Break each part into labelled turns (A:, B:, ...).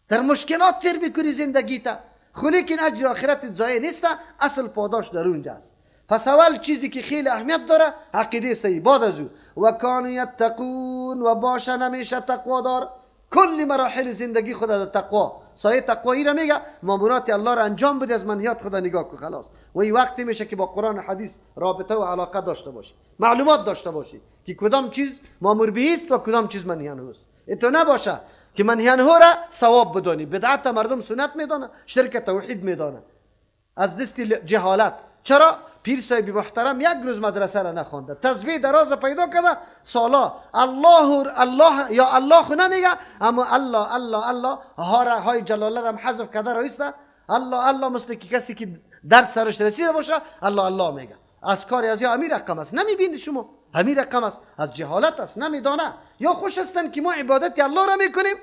A: در مشکلات تیر میکنی زندگیت، لیکن اجر آخرت ضایع نیست، اصل پاداش در اونجاست. پس اول چیزی که خیلی اهمیت داره عقیده صحیح. بعد از او و کانوا یتقون، و باشن همیشه تقوادار. کل مراحل زندگی خود در تقوا. سایه تقوایی را میگه مامورات الله را انجام بده، از منهیات خدا نگاه کن خلاص. و این وقتی میشه که با قرآن و حدیث رابطه و علاقه داشته باشی، معلومات داشته باشی که کدام چیز مامور به است و کدام چیز منهی عنه است. اینطور نباشه که منهی عنه را ثواب بدانی. بدعت مردم سنت میدانه، شرک توحید میدانه از دست جهالت. چرا؟ پیر صاحب محترم یک روز مدرسه را نخوانده، تسبیح دراز پیدا کرده سالا الله یا الله خو نمیگه، اما الله الله الله های جلاله را حذف کرده رایسته. الله الله مثل که کسی که درد سرش رسیده باشه الله الله میگه. از کاری از یا امیر رقم است نمیبینی شما، امیر رقم است از جهالت است نمیدانه. یا خوش هستن که ما عبادت الله را میکنیم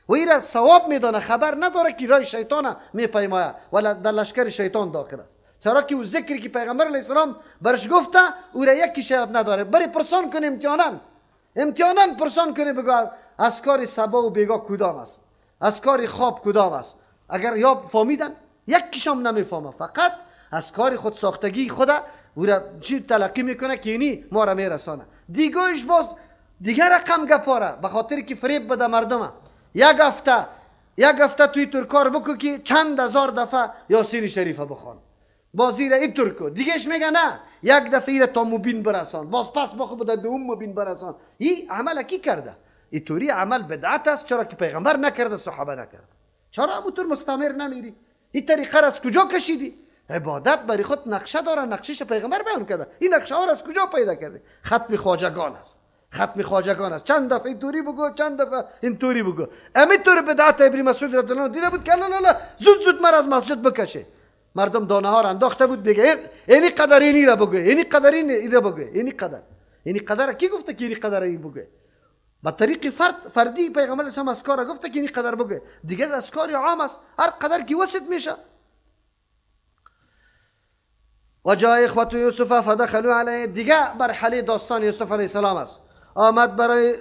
A: و این را ثواب میدانه، خبر نداره که رای شیطان میپیمایه ولی در لشکر شیطان داخل است. چرا که او ذکری که پیغمبر علیه السلام برش گفته او را یکی شاید نداره. بری پرسان کنه امتحاناً پرسان کنه بگو از کار سبا و بیگا کدام است، از کار خواب کدام است. اگر یا فهمیدن یکیشم نمیفهمه، فقط از کار خود ساختگی خدا او را چی تلقی میکنه که اینی ما را میرسانه. دیگهش باز دیگر رقم گپاره به خاطر که فریب بده مردم. یک هفته توی ترکار بکو که چند هزار دفعه یاسین شریفه بخوان، بازی را این ترکو دیگهش میگه نه یک دفعه را تا مبین برسان، باز پس بخو بده دوم مبین برسان. این عمل کی کرده؟ این طوری عمل بدعت است. چرا که پیغمبر نکرده، صحابه نکرده. چرا ابوتر مستمر نمیری؟ این طریقه را از کجا کشیدی؟ عبادت برای خود نقشه داره، نقشش پیغمبر بیان کرده. این نقشه ها را از کجا پیدا کرده؟ ختم خواجگان است، ختم خواجگان است. چند دفعه این طوری بگو، چند دفعه این طوری بگو. امی طور بدعت ابن مسعود رضی الله عنه دیده بود که لا زود مر از مسجد بکشه. مردم دانه ها را انداخته بود بگه اینی قدر اینی را بگه، اینی قدر اینی را بگه، اینی قدر کی گفته که اینی قدر این بگه؟ با طریق فردی پیغمبر اسلام از کار گفته که اینی قدر بگه، دیگه از کار عام است هر قدر کی وسط میشه. و جای اخوت یوسف فدخلوا علیه، دیگه مرحله داستان یوسف علیه السلام است. آمد برای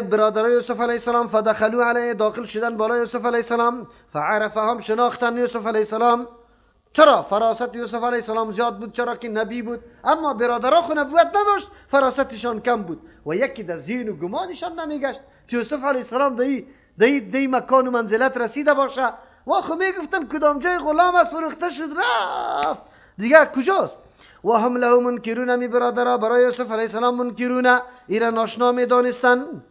A: برادرای یوسف علیه السلام فدخلوا علیه، داخل شدن بالای یوسف علیه السلام. فعرفهم، شناختن یوسف علیه السلام. چرا؟ فراست یوسف علیه السلام زیاد بود، چرا که نبی بود، اما برادرها خو نبوت نداشت، فراستشان کم بود و یکی در ذهن و گمانشان نمیگشت که یوسف علیه السلام دی مکان و منزلت رسیده باشه. و خو میگفتن کدام جای غلام است فروخته شد رفت دیگه کجاست. و هم له منکرون، می برادرها برای یوسف علیه السلام منکرون، ایرا ناشنا می دانستن.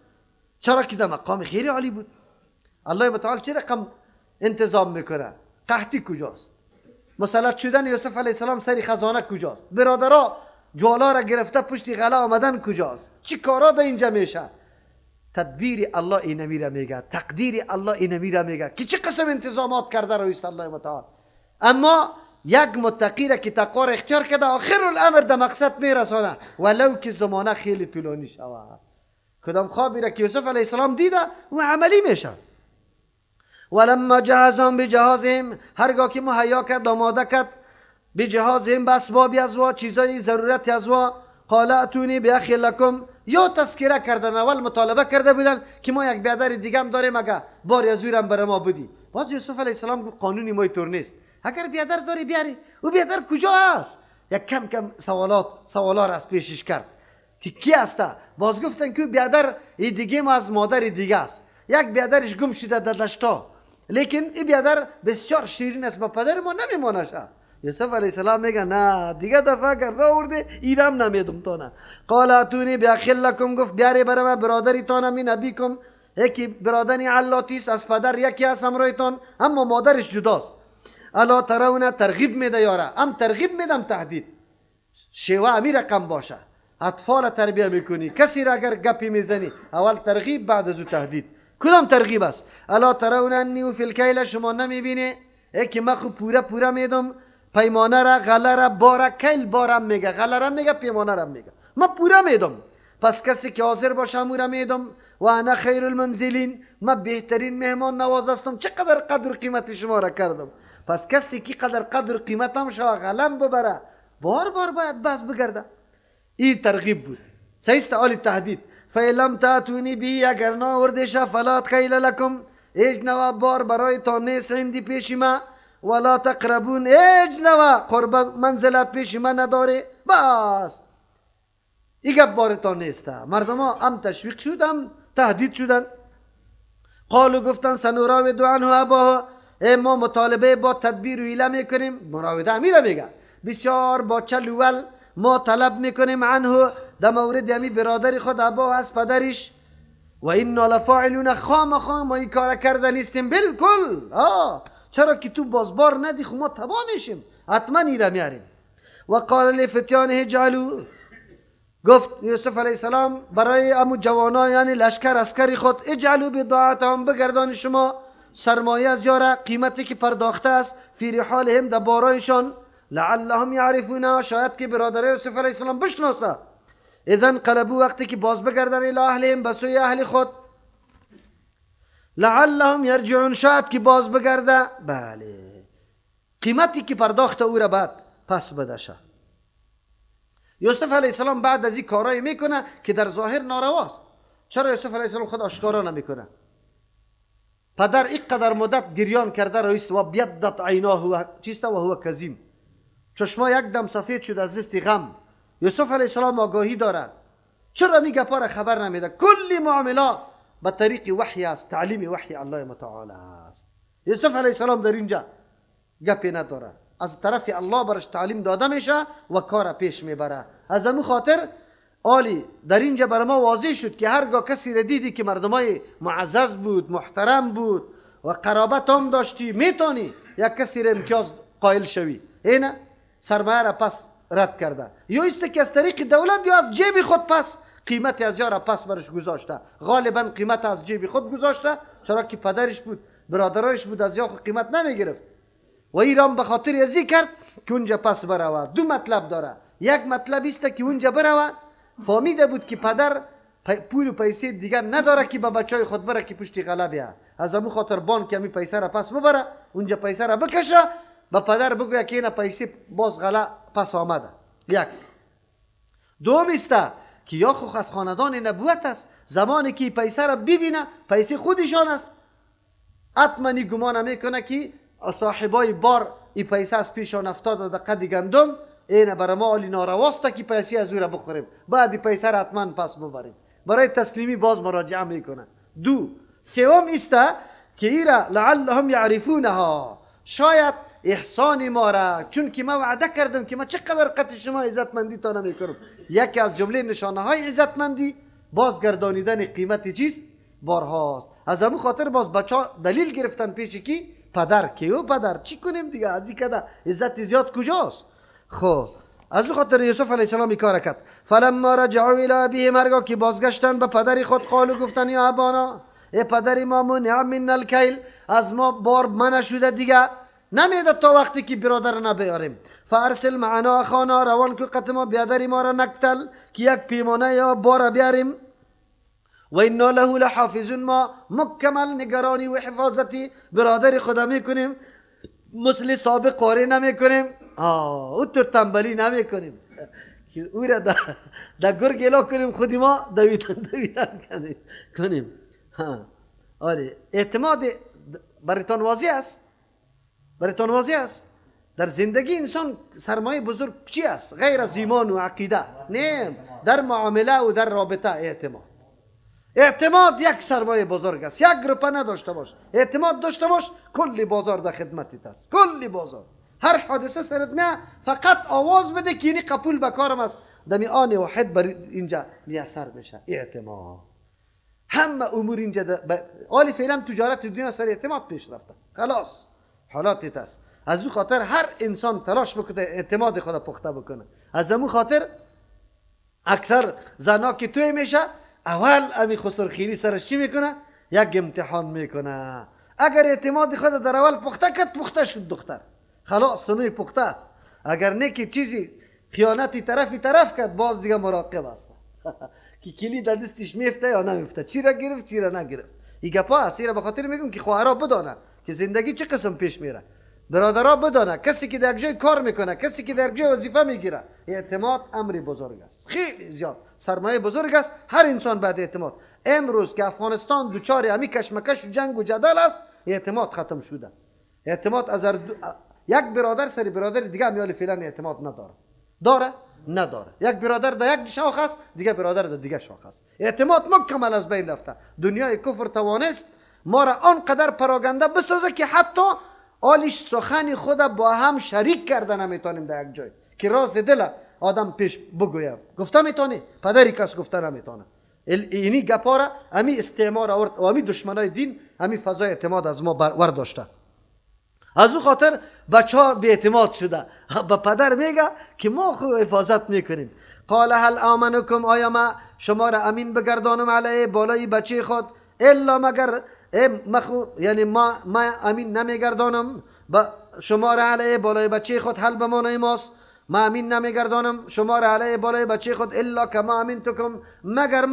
A: چرا که در مقام خیلی عالی بود. الله متعال چه رقم انتظام میکنه؟ قحطی کجاست؟ مسلط شدن یوسف علیه السلام سری خزانه کجاست؟ برادرها جوالا را گرفته پشت غله آمدن کجاست؟ چی کارا در اینجا میشه؟ تدبیر الله اینمی را میگه، تقدیر الله اینمی را میگه که چه قسم انتظامات کرده رئیس الله متعال. اما یک متقی را که تقوا را اختیار کرده آخر الامر در مقصد میرسانه ولو که زمانه خیلی طولانی شود. کدام خوابی را که یوسف علیه السلام دیده و عملی میشه. ولما جهزهم بجهازهم، هرگاه که مهیا کرد آماده کرد بجهازهم به اسباب ازوا، چیزای ضرورت ازوا. قال اتونی باخ لکم، یا تذکره کردن اول مطالبه کرده بودن که ما یک برادر دیگه هم داریم، اگه باری از اون بر ما بدی. باز یوسف علیه السلام گفت قانونی ما اینطور نیست، اگر برادر داری بیاری. او برادر کجا است؟ یک کم کم سوالات از پیشش کرد که کی است. باز گفتن که برادر این دیگه ما از مادر دیگه است، یک برادرش گم شده در دشتا، لیکن این برادر بسیار شیرین است، با پدر ما نمیمانه شه. یوسف علیه السلام میگه نه دیگه دفعه اگر راورده ایرام نمیدم تو نه. قال اتونی باخ لکم، گفت بیاری برام برادری تان من ابیکم، یکی برادری علاتیست از پدر یکی از همراهتان اما مادرش جداست. الا ترون، ترغیب میده یاره، هم ترغیب میدم تهدید. شیوه امی رقم باشه، اطفال تربیه میکنی، کسی را اگر گپی میزنی اول ترغیب بعد از او تهدید. کدام ترغیب است؟ الا ترون انی فی الکیل، شما نمیبینی یکی ما خو پورا میدم پیمانه را، غله را، بارا. کیل بارم میگه، غله را میگه، پیمانه را میگه. ما پورا میدم، پس کسی که حاضر باشه امو را میدم. و انا خیر المنزلین، ما بهترین مهمان نواز هستم. چقدر قدر قیمت شما را کردم. پس کسی که قدر قیمتم شما غلم ببره بار باید بس بگرده. این ترغیب بود. سیست آلی تهدید. فیلم تاتونی بی، اگر ناوردش فلات کیل لکم، اجنوا بار برای تا نیست عندی پیش ما ولا تقربون اجنوا قرب منزلت پیش ما نداره بس این گپ بار تا نیسته. مردم ها هم تشویق شدن تهدید شدن. قالو گفتن سنراود عنه اباه ما مطالبه با تدبیر و حیله میکنیم. مراوده امیره میگه بسیار با چلول ما طلب میکنیم عنه در مورد همی برادر خود ابا از پدرش و اینا لفاعلون خام ما این کار کرده نیستیم بالکل. چرا که تو بازبار ندی خو ما تبا میشیم حتما ایره میاریم. و قال لفتیانه اجعلوا گفت یوسف علیه السلام برای امو جوانا یعنی لشکر عسکری خود اجعلوا بضاعتهم بگردان شما سرمایه از یاره قیمتی که پرداخته است فی رحالهم در بارایشان لعلهم یعرفونه شاید که برادر یوسف علیه السلام بشناسه. اذن قلبو وقتی که باز بگردن الی اهلهم بسوی اهل خود لعلهم یرجعون شاید که باز بگرده بله قیمتی که پرداخته او را بعد پس بدشه. یوسف علیه السلام بعد از این کارایی میکنه که در ظاهر نارواست. چرا یوسف علیه السلام خود آشکارا نمیکنه؟ پدر اینقدر مدت گریان کرده رئیس و بیدت عیناه و چیسته و هو کظیم چشما یک دم سفید شد از دست غم. یوسف علیه السلام آگاهی داره چرا می گپا را خبر نمیده؟ کلی معامله به طریق وحی است تعلیم وحی الله متعال است. یوسف علیه السلام در اینجا گپی نداره از طرف الله برش تعلیم داده میشه و کار پیش میبره. از همون خاطر آلی در اینجا بر ما واضح شد که هرگاه کسی را دیدی که مردمای معزز بود محترم بود و قرابت هم داشتی میتونی یک کسی را امتیاز قائل شوی اینه سرمایه را پس رد کرده یا است که از طریق دولت یا از جیب خود پس قیمت از یارا پس برش گذاشته. غالبا قیمت از جیب خود گذاشته چرا که پدرش بود برادرایش بود از یا خود قیمت نمیگرفت و ایران به خاطر ازی کرد که اونجا پس برود. دو مطلب داره. یک مطلب است که اونجا برود فهمیده بود که پدر پول و پیسه دیگر نداره که با بچهای خود بره که پشتی غله بیه از همون خاطر بانک همی پیسه را پس ببره اونجا پیسه را بکشه با پدر بگوید که این پیسه باز غله پس آمده. یک دوم است که یا خو از خاندان نبوت است زمانی که پیسه را ببینه پیسه خودشان است حتما گمان میکنه که صاحبای بار این پیسه از پیشان افتاده در قد گندم این برای ما علی نارواسته که پیسه از او را بخوریم بعد پیسه را حتما پس ببریم برای تسلیمی باز مراجعه میکنه. دو سوم است که ایرا لعلهم یعرفونها شاید احسان ما را چون که ما وعده کردم که ما چقدر قطع شما عزتمندی تا نمیکنم. یکی از جمله نشانه های عزتمندی بازگردانیدن قیمت چیست بارهاست. از همون خاطر باز بچه دلیل گرفتن پیش کی پدر که او پدر چی کنیم دیگه از این کده عزت زیاد کجاست. خب از اون خاطر یوسف علیه السلام کار کرد. فلما رجعوا الی ابیهم هرگاه که بازگشتن به پدر خود قالو گفتن یا ابانا ای پدر ما منع من الکیل از ما بار منع شده دیگه نمیده تا وقتی که برادر نبیاریم. فارسل معنا اخانا روان که قط ما بیادری ما را نکتل که یک پیمانه یا بار بیاریم و اینا له لحافظون ما مکمل نگرانی و حفاظتی برادر خدا میکنیم مثل سابق قاره نمیکنیم او تو تنبلی نمیکنیم که او را در گرگ الا کنیم خودی ما دویدن کنیم. آره اعتماد برایتان واضح است در زندگی انسان سرمایه بزرگ چی است غیر از ایمان و عقیده؟ نه در معامله و در رابطه اعتماد یک سرمایه بزرگ است. یک روپه نداشته باش اعتماد داشته باش کلی بازار در خدمتت است. کلی بازار هر حادثه سرت میاد فقط آواز بده که اینی قبول بکارم است دمی آن واحد بر اینجا میسر میشه. اعتماد همه امور اینجا آلی فعلا تجارت دنیا سر اعتماد پیش رفته خلاص حالاتت است. از اون خاطر هر انسان تلاش بکنه اعتماد خدا پخته بکنه. از اون خاطر اکثر زنا که توی میشه اول امی خسرخیری سرش چی میکنه؟ یک امتحان میکنه. اگر اعتماد خود در اول پخته کرد پخته شد دختر خلاص سنوی پخته است. اگر نه که چیزی خیانتی طرف کرد باز دیگه مراقب است که کلید دستش میفته یا نمیفته چی را گرفت چی را نگرفت. این گپا است. به خاطر میگم که خواهرها بدانه که زندگی چه قسم پیش میره. برادرها بدانه کسی که در جای کار میکنه کسی که در جای وظیفه میگیره اعتماد امری بزرگ است خیلی زیاد سرمایه بزرگ است. هر انسان باید اعتماد امروز که افغانستان دوچار همی کشمکش و جنگ و جدل است، اعتماد ختم شده. اعتماد از یک برادر سری برادر دیگه میال فعلا اعتماد نداره. داره؟ نداره. یک برادر در یک شاخ است، دیگه برادر در دیگه شاخ است. اعتماد مکمل از بین رفته. دنیای کفر توانست ما را آنقدر پراگنده بسازه که حتی آلیش سخن خود با هم شریک کرده نمیتونیم در یک جای که راز دل آدم پیش بگویم. گفته میتونی؟ پدری کس گفته نمیتونه. اینی گپارا همی استعمار آورد و همی دشمنای دین همی فضای اعتماد از ما ورداشته. از او خاطر بچه ها بی اعتماد شده. با پدر میگه که ما خود حفاظت میکنیم. قال هل آمنکم، آیا ما شما را امین بگردانم علیه بالای بچه خود، الا مگر یعنی ما امین نمیگردانم شما را علیه بالای بچه خود، حل بمانه ماست. ما امین نمیگردانم شما را علیه بالای بچه خود الا کما امینتکم، مگر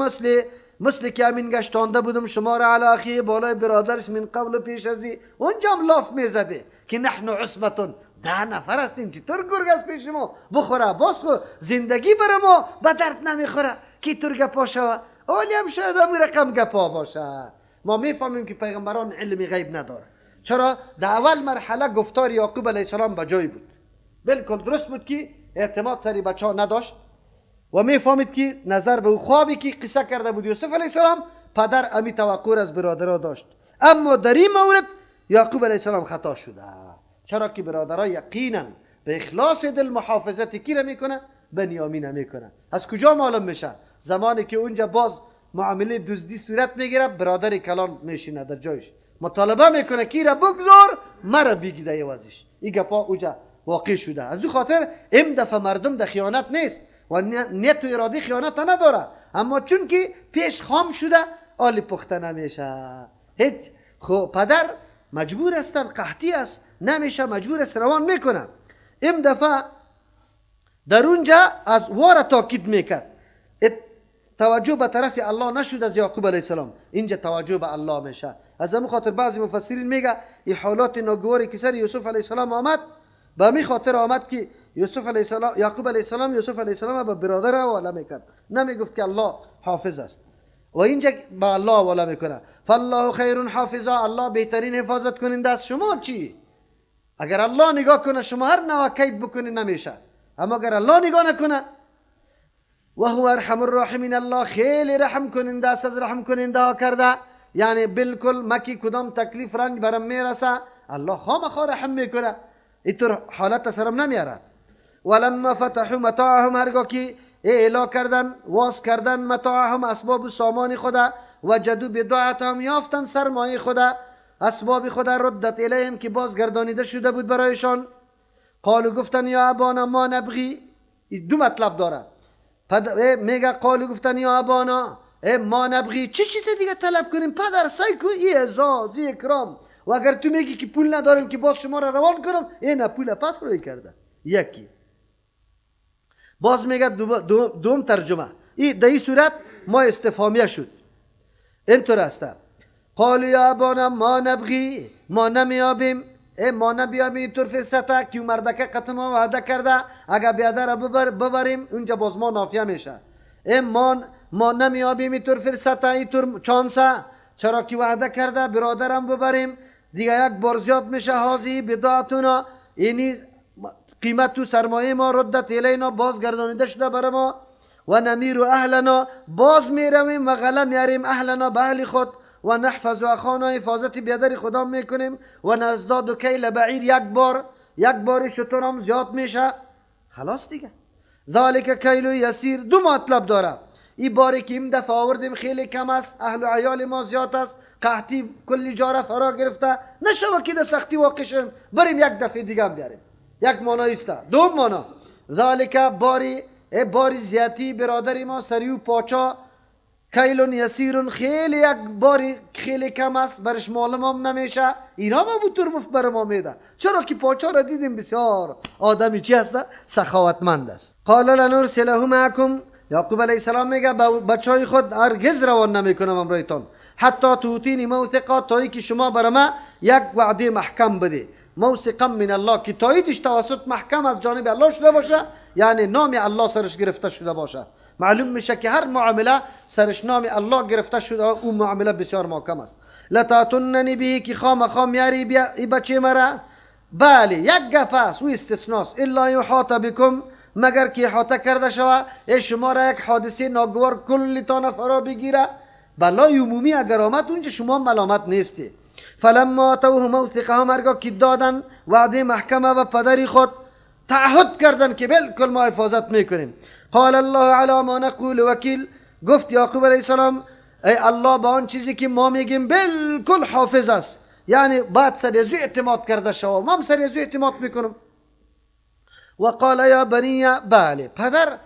A: مثل که امین گشتانده بودم شما را علی اخی بالای برادرش من قبل پیش ازی. اونجا هم لاف میزده که نحن عصبتون، 10 نفر هستیم که تر گرگ از پیش ما بخوره، باز خو زندگی بر ما به درد نمیخوره که تر گپا شوه. اولی هم شاید هم رقم گپا باشه. ما میفهمیم که پیغمبران علم غیب نداره. چرا؟ در اول مرحله گفتار یعقوب علیه السلام بجای بود، بالکل درست بود که اعتماد سری بچه ها نداشت و میفهمید که نظر به خوابی که قصه کرده بود یوسف علیه السلام پدر امی توقع از برادرها داشت. اما در این مورد یعقوب علیه السلام خطا شده. چرا که برادرها یقینا به اخلاص دل محافظت کی را میکنه؟ بنیامین میکنه. از کجا معلوم میشه؟ زمانی که اونجا باز معامله دزدی صورت میگیره، برادر کلان میشینه در جایش، مطالبه میکنه کی را بگذار مرا بگیده یوازش. این گپا اونجا واقع شده. از او خاطر ام دفعه مردم در خیانت نیست و نیت و اراده خیانت نداره، اما چون که پیش خام شده آلی پخته نمیشه. هیچ خب پدر مجبور استن، قحطی است، نمیشه، مجبور است روان میکنه. ام دفعه در اونجا از واره تاکید میکرد، توجه به طرف الله نشد از یعقوب علیه السلام، اینجا توجه به الله میشه. از همون خاطر بعضی مفسرین میگه این حالات ناگواری که سر یوسف علیه السلام آمد به همین خاطر آمد که یوسف علیه السلام یعقوب علیه السلام یوسف علیه السلام به برادر حواله میکرد، نمیگفت که الله حافظ است و اینجا به الله حواله میکنه. فالله خیر حافظا، الله بهترین حفاظت کننده است. شما چی؟ اگر الله نگاه کنه شما هر نوع کید بکنی نمیشه، اما اگر الله نگاه نکنه و هو ارحم الراحمین، الله خیلی رحم کننده است، از رحم کننده ها کرده. یعنی بالکل مکی کدام تکلیف رنج برم میرسه الله خامخا رحم میکنه، اینطور حالت سرم نمیاره. ولما فتحوا متاعهم، هرگاه که اعلا کردن واس کردن متاعهم اسباب سامان خدا، وجدوا بضاعتهم، یافتن سرمایه خدا اسباب خدا، ردت الیهم که بازگردانیده شده بود برایشان. قالو گفتن یا ابانا ما نبغی، دو مطلب داره. میگه قالو گفتن یا ابانا ما نبغی، چه چیز دیگه طلب کنیم پدر؟ سایکو ای اعزاز ای اکرام، و اگر تو میگی که پول نداریم که باز شما را روان کنم، این پول پس روی کرده. یکی باز میگه دوم ترجمه در این صورت ما استفهامیه شد، اینطور است. قالو یا ابانا ما نبغی، ما نمیابیم، ما نبیابیم اینطور فرصته که مردکه قطع ما وعده کرده اگر بیاده را ببریم، اونجا باز ما نافیه میشه. ما نمیابیم اینطور فرصته، اینطور چانسه، چرا که وعده کرده برادرم ببریم، دیگه یک بار زیاد میشه. هازی بداعتونا، اینی قیمت تو سرمایه ما، ردت الینا بازگردانیده شده برای ما. و نمیر اهلنا، باز میرویم و غله میاریم اهلنا به اهل خود. و نحفظ اخانا، حفاظت بیادر خدا میکنیم. و نزداد کیل بعیر، یک بار شترم زیاد میشه. خلاص دیگه. ذالک کیلو یسیر، دو مطلب داره. این باری که این دفعه آوردیم خیلی کم است، اهل و عیال ما زیاد است، قحطی کلی جاره فرا گرفته، نشوه که ده سختی واقع شیم، بریم یک دفعه دیگه هم بیاریم. یک معنی است. دوم معنی ذالک باری زیادی برادری ما سریو پاچا، کیلون یسیرون، خیلی یک باری خیلی کم است، برش معلوم هم نمیشه. اینا ما بطور مفت بر ما میده، چرا که پاچا را دیدیم بسیار آدمی چی هست؟ سخاوتمند است. قال لنرسله معکم، یعقوب علیه السلام میگه بچهای خود هرگز روان نمیکنم امرایتان، حتی توتینی موثقا، تایی که شما برای ما یک وعده محکم بده. موثقا من الله، که تاییدش توسط محکم از جانب الله شده باشه، یعنی نام الله سرش گرفته شده باشه. معلوم میشه که هر معامله سرش نام الله گرفته شده، اون معامله بسیار محکم است. لتاتوننی به که خام یاری بیا ای بچه مرا. بله یک گپ است و استثناست، الا یحاط بکم، مگر که احاطه کرده شود ای شما را یک حادثه ناگوار کلتان فرا بگیره. بلای عمومی اگر آمد اونجا شما ملامت نیستی. فلما اتوه موثقهم، هرگاه که دادن وعده محکمه و پدری خود تعهد کردن که بالکل ما حفاظت میکنیم. قال الله علی ما نقول وکیل، گفت یعقوب علیه السلام ای الله با آن چیزی که ما میگیم بالکل حافظ است، یعنی بعد سر از اعتماد کرده شو، ما هم سر از اعتماد میکنم. و قال یا بنی، بله پدر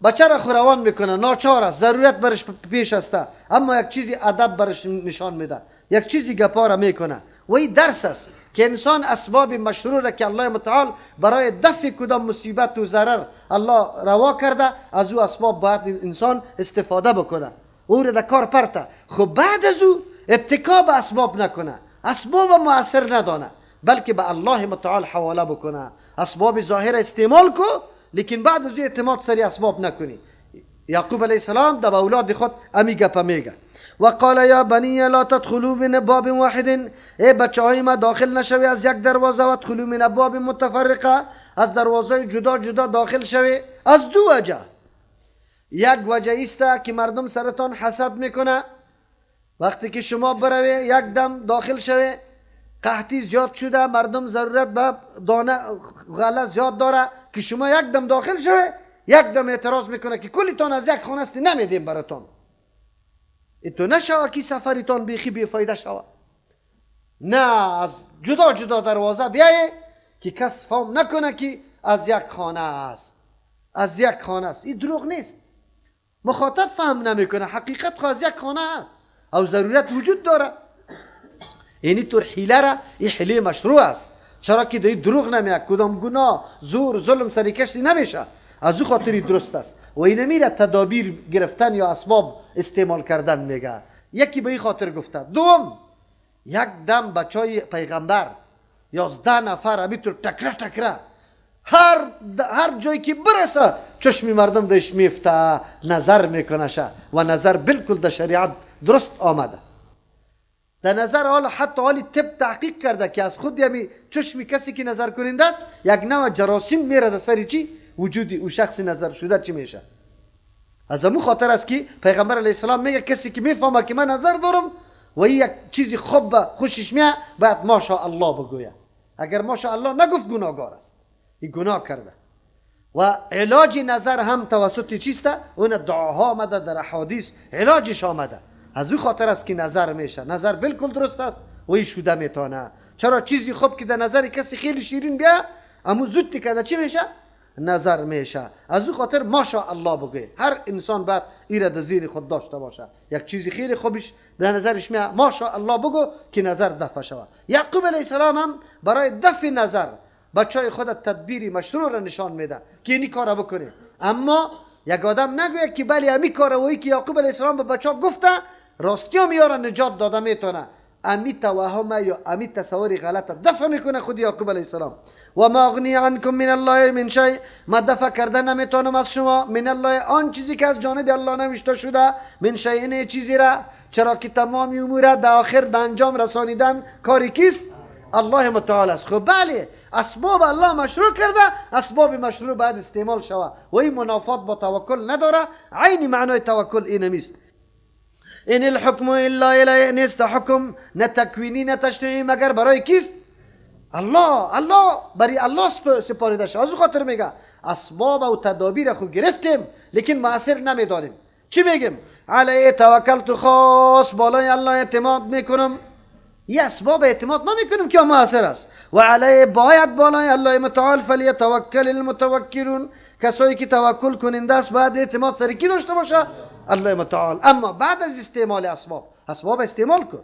A: بچه را خوروان میکنه، ناچار است، ضرورت برش پیش است، اما یک چیزی ادب برش نشان میده، یک چیزی گپا را میکنه. و این درس است که انسان اسباب مشروع را که الله متعال برای دفع کدام مصیبت و ضرر الله روا کرده، از او اسباب باید انسان استفاده بکنه، او را در کار پرته. خب بعد از او اتکا به اسباب نکنه، اسباب مؤثر ندانه، بلکه به الله متعال حواله بکنه. اسباب ظاهر استعمال کو، لیکن بعد از او اعتماد سری اسباب نکنی. یعقوب علیه السلام در اولاد خود امی گپ میگه. و قال یا بنی لا تدخلوا من باب واحد، ای بچه های ما داخل نشوی از یک دروازه، و ادخلوا من باب متفرقه، از دروازه جدا جدا داخل شوی. از دو وجه، یک وجه است که مردم سرتان حسد میکنه، وقتی که شما بروی یک دم داخل شوی، قحطی زیاد شده، مردم ضرورت به دانه غله زیاد داره، که شما یک دم داخل شوی، یک دم اعتراض میکنه که کلیتان از یک خانه است نمیدیم براتون. تو نشوه که سفریتان بیخی بیفایده شوه، نه از جدا جدا دروازه بیایه که کس فهم نکنه که از یک خانه است، از یک خانه است. این دروغ نیست، مخاطب فهم نمیکنه حقیقت خواهد یک خانه است او ضرورت وجود داره. اینی طور حیله را، این حیله مشروع است، چرا که دی دروغ نمیاد، کدام گناه زور ظلم سری کسی نمیشه، از او خاطری درست است. و این میره تدابیر گرفتن یا اسباب استعمال کردن میگه. یکی به این خاطر گفته. دوم، یک دم بچای پیغمبر 11 نفر همینطور تکره هر جایی که برسه چشمی مردم دش میفته، نظر میکنه شه، و نظر بالکل در شریعت درست آمده. در نظر حتی طب تحقیق کرده که از خود یمی چشمی کسی که نظر کننده است یک نوع جراثیم میره در سری چی وجودی او شخص نظر شده چی میشه. از امو خاطر است که پیغمبر علیه السلام میگه کسی که میفهمه که من نظر دارم و یک چیزی خوب خوشش میاد، باید ماشاءالله بگوید. اگر ماشاءالله نگفت گناهگار است، این گناه کرده. و علاج نظر هم توسط چیسته؟ اون دعاها آمده در احادیث، علاجش آمده. از او خاطر است که نظر میشه، نظر بالکل درست است و این شوده میتونه. چرا چیزی خوب که در نظر کسی خیلی شیرین بیا، امو زود که چی میشه؟ نظر میشه. از او خاطر ماشاءالله بگوی. هر انسان باید ایره در زیر خود داشته باشه، یک چیزی خیلی خوبش به نظرش میاد ماشاءالله بگو که نظر دفع شود. یعقوب علیه السلام هم برای دفع نظر بچهای خود تدبیری مشروع را نشان میده که اینی کارا بکنه. اما یک آدم نگوید که بله امی کارا وی که یعقوب علیه السلام به بچه‌ها گفته راستی هم یارا نجات داده میتونه، امی توهم یا امی تصوری غلط دفع میکنه خود یعقوب علیه السلام. و ما اغنی عنکم من الله من شیء، ما دفع کردن نمیتونم از شما، من الله آن چیزی که از جانب الله نوشته شده، من شیء چیزی را، چرا که تمام امور در آخر در انجام رسانیدن کاری کیست؟ الله متعال است. خب بله اسباب الله مشروع کرده، اسباب مشروع باید استعمال شود و این منافات با توکل نداره. عین معنای توکل این نیست. این الحکم الا الیه، نیست حکم نه تکوینی نه تشریعی مگر برای کیست؟ الله برای الله سپاریده شد. از خاطر میگه اسباب و تدابیر خود گرفتیم لیکن مؤثر نمیدانیم. چی میگیم؟ علیه توکلت، خاص بالای الله اعتماد میکنم. یه اسباب اعتماد نمیکنیم که مؤثر است. و علیه باید بالای الله متعال فلیتوکل المتوکلون، کسایی که توکل کننده است باید اعتماد سر کی داشته باشه؟ الله متعال. اما بعد از استعمال اسباب استعمال کن.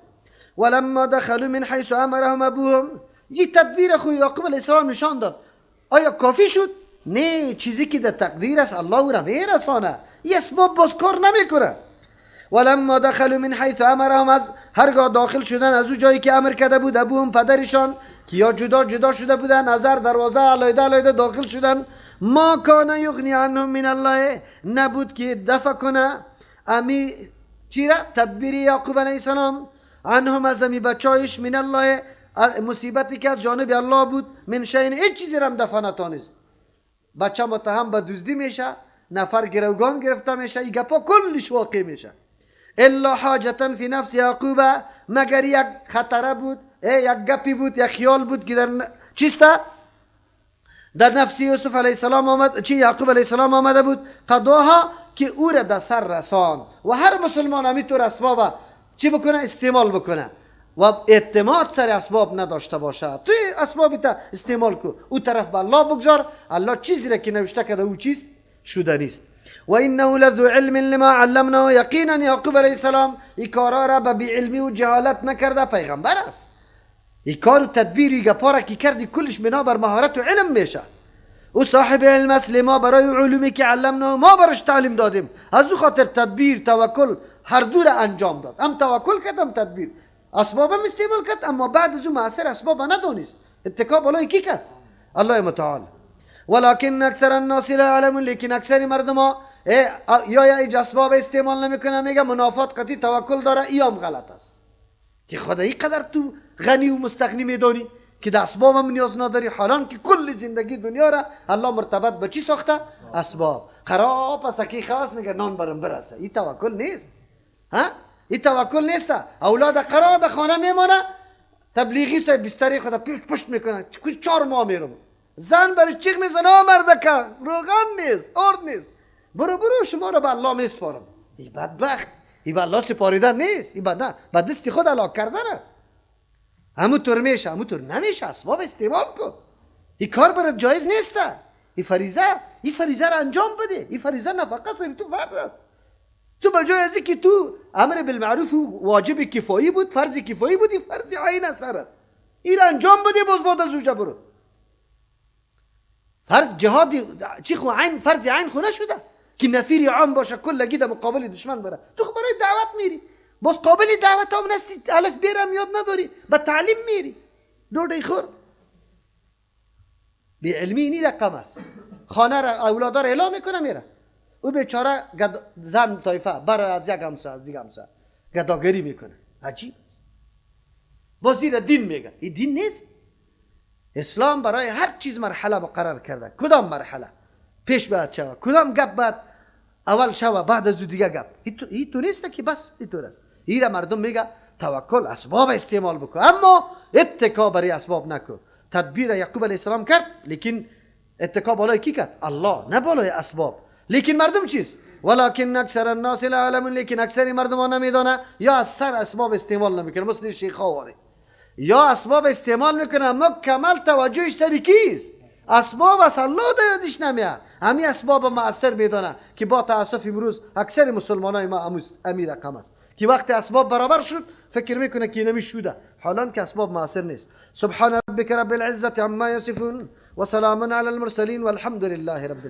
A: ولما دخلوا من حیث امرهم ابوهم، یه تدبیر خوی یعقوب علیه السلام نشان داد. آیا کافی شد؟ نه، چیزی که در تقدیر است الله او را میرسانه، یه اسباب باز کار نمیکنه. ولما دخلوا من حیث امرهم، از هرگاه داخل شدن از او جایی که امر کرده بود ابوهم پدرشان، که یا جدا جدا شده بودن، نظر دروازه علیده داخل شدن، ما کان یغنی عنهم من الله، نبود که دفع کنه امی چی را؟ تدبیر یعقوب علیه السلام عنهم از امی بچایش من الله، مصیبتی که از جانب الله بود، من شین هیچ چیزی را هم دفع نتانست. بچه متهم به دزدی میشه، نفر گروگان گرفته میشه، این گپا کلش واقع میشه. الا حاجتا فی نفس یعقوب، مگر یک خطره بود، یک گپی بود، یک خیال بود که در چیسته در نفس یوسف علیه السلام آمد، چی یعقوب علیه السلام آمده بود، قضاها که او را در سر رسان. و هر مسلمان همینطور اسباب چی بکنه؟ استعمال بکنه و اعتماد سر اسباب نداشته باشه. توی اسبابی تا استعمال کو، او طرف به الله بگذار، الله چیزی را که نوشته کرده او چیز شده نیست. و انه لذو علم لما علمناه، یقینا یعقوب علیه السلام این کارا را به بی‌علمی و جهالت نکرده، پیغمبر است. این کار و تدبیر گپا را که کردی کلش بنا بر مهارت و علم میشه. او صاحب علم است، ما برای علومی که علمناه ما برش تعلیم دادیم، از او خاطر تدبیر توکل هر دو را انجام داد. هم توکل کرد هم تدبیر، اسباب هم استعمال کرد، اما بعد از او مؤثر اسباب ندانست. اتکا بالای کی کرد؟ الله متعال. ولکن اکثر الناس لا يعلمون، لیکن اکثر مردم ها یا ایج اسباب استعمال نمیکنه، میگه منافات قطعی توکل داره، ای هم غلط است. که خدا این قدر تو غنی و مستغنی میدانی که در اسباب هم نیاز نداری، حالان که کل زندگی دنیا را الله مرتبط به چی ساخته؟ اسباب. خراب پس کی خاص میگه نان برم برسه، این توکل نیست. ها این توکل نیست. اولاد قرار در خانه میمونه، تبلیغی سای بستری خدا پشت میکنه، کش 4 ماه میرم، زن برش چیغ میزنه مردکه روغن نیست، آرد نیست، برو شما را به الله میسپارم. این بدبخت، این به الله سپاریدن نیست، این به دست خود هلاک کردن است. همونطور میشه، همونطور نمیشه. اسباب استعمال کن، این کار برات جایز نیست. این فریضه را انجام بده. این فریضه نفقه سر تو فرض است. تو بجای از که تو امر بالمعروف واجب کفایی بود، فرض کفایی بود، این فرض عین است. این را انجام بده، باز بعد از اونجا برو. فرض جهاد چی خو عین، فرض عین خو نشده که نفیر عام باشه کل گید مقابل دشمن بره. تو خو برای دعوت میری، باز قابل دعوت هم نستی، الف بیرم یاد نداری، به تعلیم میری، دوڑی خور. بی علمی این رقم است. خانه را اولادا را اعلام میکنه میره، او بیچاره زن طایفه برای از یک همسایه از دیگه همسایه گداگری میکنه. عجیب. باز زیر دین میگه، این دین نیست. اسلام برای هر چیز مرحله مقرر کرده. کدام مرحله پیش باید شود، کدام گپ باید اول شود، بعد از دیگه گپ. این تو نیست که بس اینطور است. این را مردم میگه توکل، اسباب استعمال بکن، اما اتکا برای اسباب نکن. تدبیر یعقوب علیه السلام کرد، لیکن اتکا بالای کی کرد؟ الله، نه بالای اسباب. لیکن مردم چیست؟ ولکن اکثر الناس لا يعلمون، لیکن اکثر مردم ها نمیدونه، یا از سر اسباب استعمال نمیکنه، مثل شیخا واره، یا اسباب استعمال میکنه اما کمال توجهش سر کیست؟ اسباب از الله یادش نمیاد. همین اسباب مؤثر میدونه که با تاسف امروز اکثر مسلمانای ما امیر رقم است که وقتی اسباب برابر شد فکر میکنه که نمیشوده، حالان که اسباب مؤثر نیست. سبحان ربک رب العزة عما یصفون و سلام علی المرسلین والحمد لله رب